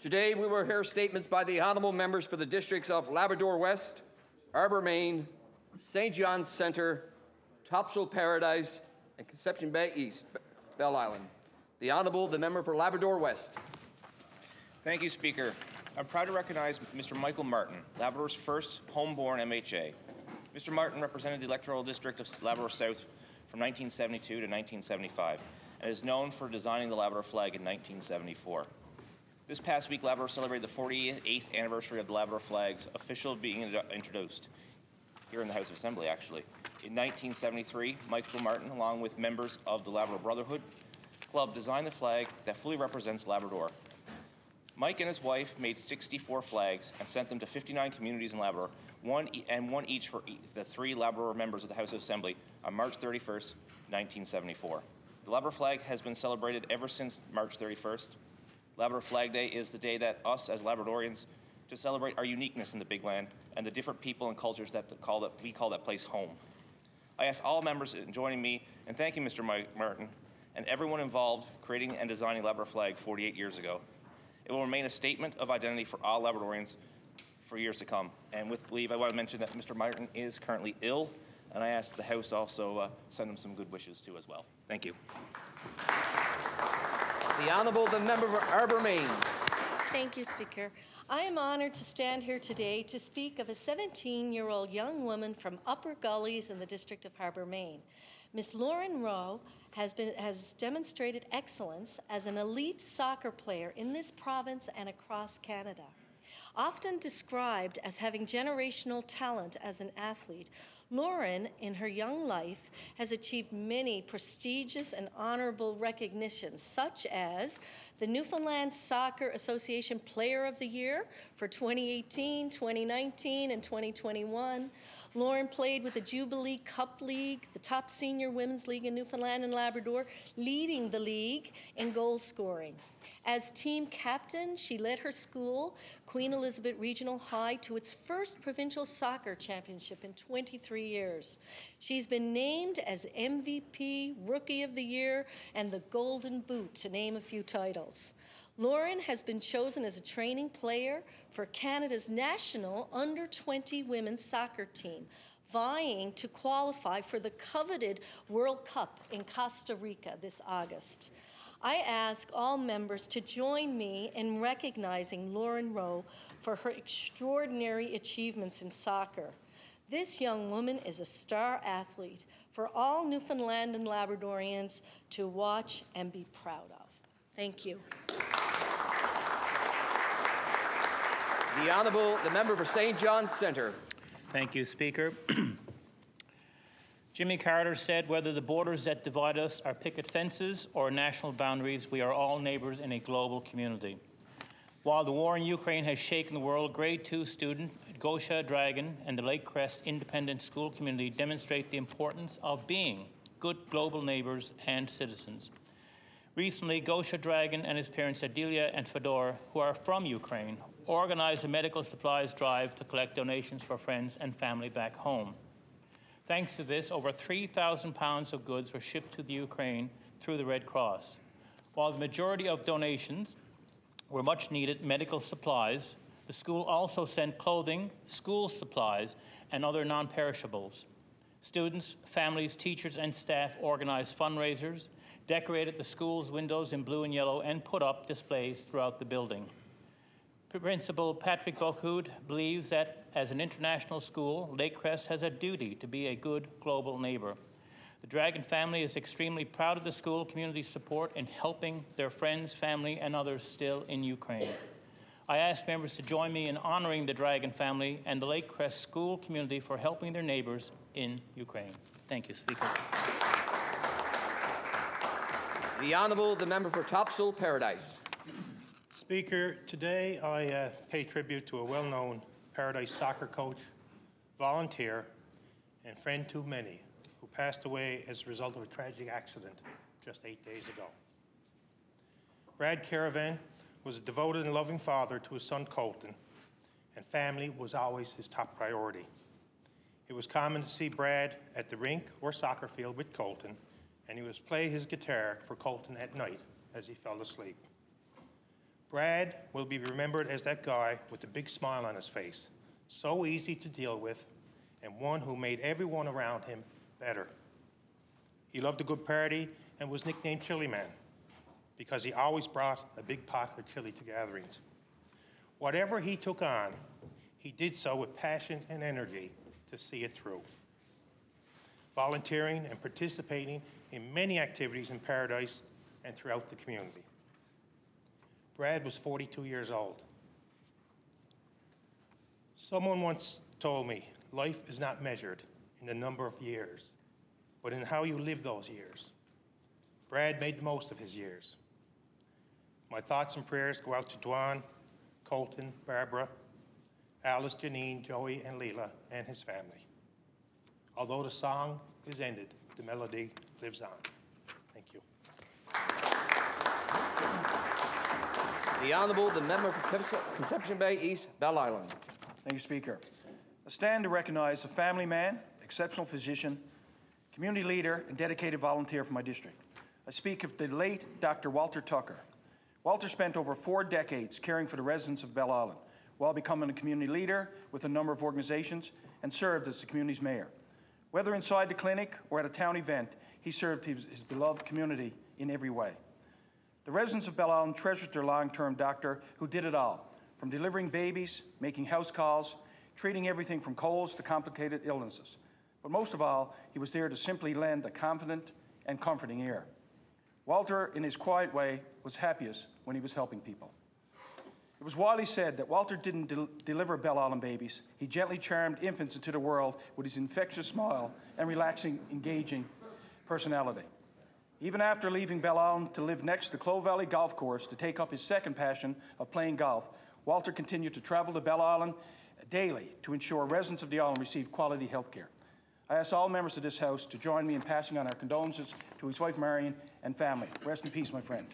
Today we will hear statements by the honourable members for the districts of Labrador West, Arbor Main, St. John's Centre, Topsail Paradise, and Conception Bay East, Bell Island. The Honourable, the member for Labrador West. Thank you, Speaker. I'm proud to recognize Mr. Michael Martin, Labrador's first homeborn MHA. Mr. Martin represented the electoral district of Labrador South from 1972 to 1975 and is known for designing the Labrador flag in 1974. This past week, Labrador celebrated the 48th anniversary of the Labrador flag's official being introduced here in the House of Assembly, actually. In 1973, Michael Martin, along with members of the Labrador Brotherhood Club, designed the flag that fully represents Labrador. Mike and his wife made 64 flags and sent them to 59 communities in Labrador, one each for the 3 Labrador members of the House of Assembly on March 31st, 1974. The Labrador flag has been celebrated ever since March 31st. Labrador Flag Day is the day that us as Labradorians to celebrate our uniqueness in the big land and the different people and cultures that we call that place home. I ask all members in joining me in thanking Mr. Martin and everyone involved creating and designing Labrador flag 48 years ago. It will remain a statement of identity for all Labradorians for years to come. And with leave, I want to mention that Mr. Martin is currently ill, and I ask the House also send him some good wishes too as well. Thank you. The Honourable, the member for Arbor Main. Thank you, Speaker. I am honoured to stand here today to speak of a 17-year-old young woman from Upper Gullies in the district of Harbour, Maine. Miss Lauren Rowe has demonstrated excellence as an elite soccer player in this province and across Canada. Often described as having generational talent as an athlete, Lauren, in her young life, has achieved many prestigious and honorable recognitions, such as the Newfoundland Soccer Association Player of the Year for 2018, 2019, and 2021. Lauren played with the Jubilee Cup League, the top senior women's league in Newfoundland and Labrador, leading the league in goal scoring. As team captain, she led her school, Queen Elizabeth Regional High, to its first provincial soccer championship in 23 years. She's been named as MVP, Rookie of the Year, and the Golden Boot, to name a few titles. Lauren has been chosen as a training player for Canada's national under-20 women's soccer team, vying to qualify for the coveted World Cup in Costa Rica this August. I ask all members to join me in recognizing Lauren Rowe for her extraordinary achievements in soccer. This young woman is a star athlete for all Newfoundland and Labradorians to watch and be proud of. Thank you. The Honourable, the member for St. John's Centre. Thank you, Speaker. Jimmy Carter said, whether the borders that divide us are picket fences or national boundaries, we are all neighbours in a global community. While the war in Ukraine has shaken the world, Grade 2 student at Gosha Dragon and the Lake Crest Independent School community demonstrate the importance of being good global neighbours and citizens. Recently, Gosha Dragon and his parents Adelia and Fedor, who are from Ukraine, organized a medical supplies drive to collect donations for friends and family back home. Thanks to this, over 3,000 pounds of goods were shipped to the Ukraine through the Red Cross. While the majority of donations were much needed medical supplies, the school also sent clothing, school supplies, and other non-perishables. Students, families, teachers, and staff organized fundraisers, decorated the school's windows in blue and yellow, and put up displays throughout the building. Principal Patrick Bochud believes that as an international school, Lake Crest has a duty to be a good global neighbor. The Dragon family is extremely proud of the school community's support in helping their friends, family, and others still in Ukraine. I ask members to join me in honoring the Dragon family and the Lake Crest school community for helping their neighbors in Ukraine. Thank you, Speaker. The Honourable, the member for Topsail Paradise. Speaker, today I pay tribute to a well-known Paradise soccer coach, volunteer, and friend to many who passed away as a result of a tragic accident just 8 days ago. Brad Caravan was a devoted and loving father to his son Colton, and family was always his top priority. It was common to see Brad at the rink or soccer field with Colton, and he would play his guitar for Colton at night as he fell asleep. Brad will be remembered as that guy with the big smile on his face, so easy to deal with, and one who made everyone around him better. He loved a good party and was nicknamed Chili Man because he always brought a big pot of chili to gatherings. Whatever he took on, he did so with passion and energy to see it through, volunteering and participating in many activities in Paradise and throughout the community. Brad was 42 years old. Someone once told me, life is not measured in the number of years, but in how you live those years. Brad made the most of his years. My thoughts and prayers go out to Dwan, Colton, Barbara, Alice, Janine, Joey, and Leela, and his family. Although the song is ended, the melody lives on. Thank you. The Honourable, the member for Conception Bay East, Bell Island. Thank you, Speaker. I stand to recognize a family man, exceptional physician, community leader, and dedicated volunteer for my district. I speak of the late Dr. Walter Tucker. Walter spent over 4 decades caring for the residents of Bell Island, while becoming a community leader with a number of organizations and served as the community's mayor. Whether inside the clinic or at a town event, he served his beloved community in every way. The residents of Bell Island treasured their long-term doctor who did it all, from delivering babies, making house calls, treating everything from colds to complicated illnesses. But most of all, he was there to simply lend a confident and comforting ear. Walter, in his quiet way, was happiest when he was helping people. It was widely said that Walter didn't deliver Bell Island babies. He gently charmed infants into the world with his infectious smile and relaxing, engaging personality. Even after leaving Bell Island to live next to Clove Valley Golf Course to take up his second passion of playing golf, Walter continued to travel to Bell Island daily to ensure residents of the island received quality health care. I ask all members of this House to join me in passing on our condolences to his wife Marion and family. Rest in peace, my friend.